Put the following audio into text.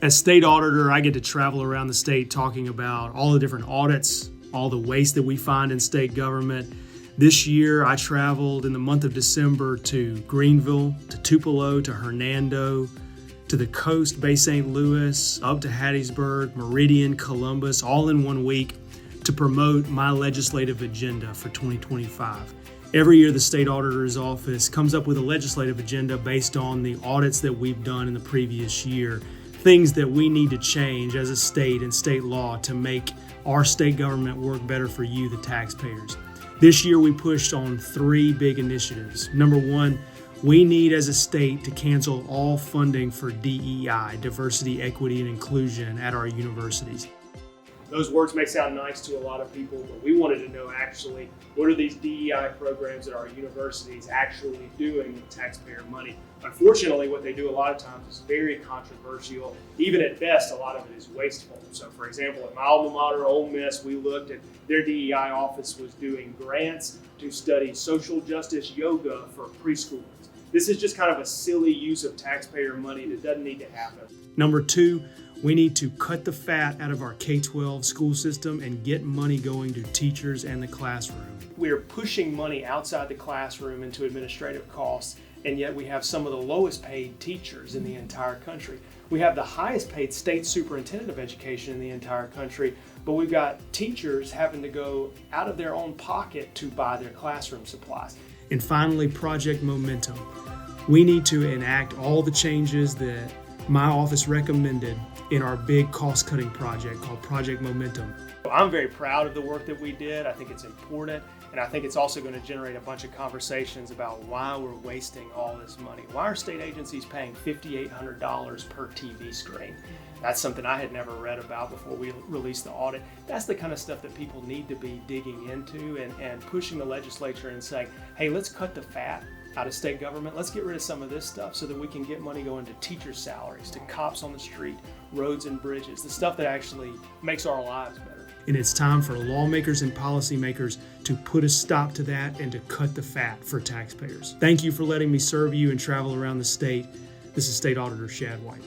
As state auditor, I get to travel around the state talking about all the different audits, all the waste that we find in state government. This year, I traveled in the month of December to Greenville, to Tupelo, to Hernando, to the coast, Bay St. Louis, up to Hattiesburg, Meridian, Columbus, all in 1 week to promote my legislative agenda for 2025. Every year, the state auditor's office comes up with a legislative agenda based on the audits that we've done in the previous year, things that we need to change as a state and state law to make our state government work better for you, the taxpayers. This year, we pushed on 3 big initiatives. Number 1, we need as a state to cancel all funding for DEI, diversity, equity, and inclusion at our universities. Those words may sound nice to a lot of people, but we wanted to know actually what are these DEI programs at our universities actually doing with taxpayer money. Unfortunately, what they do a lot of times is very controversial. Even at best, a lot of it is wasteful. So for example, at my alma mater, Ole Miss, we looked at their DEI office was doing grants to study social justice yoga for preschoolers. This is just kind of a silly use of taxpayer money that doesn't need to happen. Number 2, we need to cut the fat out of our K-12 school system and get money going to teachers and the classroom. We are pushing money outside the classroom into administrative costs, and yet we have some of the lowest paid teachers in the entire country. We have the highest paid state superintendent of education in the entire country, but we've got teachers having to go out of their own pocket to buy their classroom supplies. And finally, Project Momentum. We need to enact all the changes that my office recommended in our big cost-cutting project called Project Momentum. I'm very proud of the work that we did. I think it's important, and I think it's also going to generate a bunch of conversations about why we're wasting all this money. Why are state agencies paying $5,800 per TV screen? That's something I had never read about before we released the audit. That's the kind of stuff that people need to be digging into and pushing the legislature and saying, hey, let's cut the fat out of state government. Let's get rid of some of this stuff so that we can get money going to teacher salaries, to cops on the street, roads and bridges, the stuff that actually makes our lives better. And it's time for lawmakers and policymakers to put a stop to that and to cut the fat for taxpayers. Thank you for letting me serve you and travel around the state. This is State Auditor Shad White.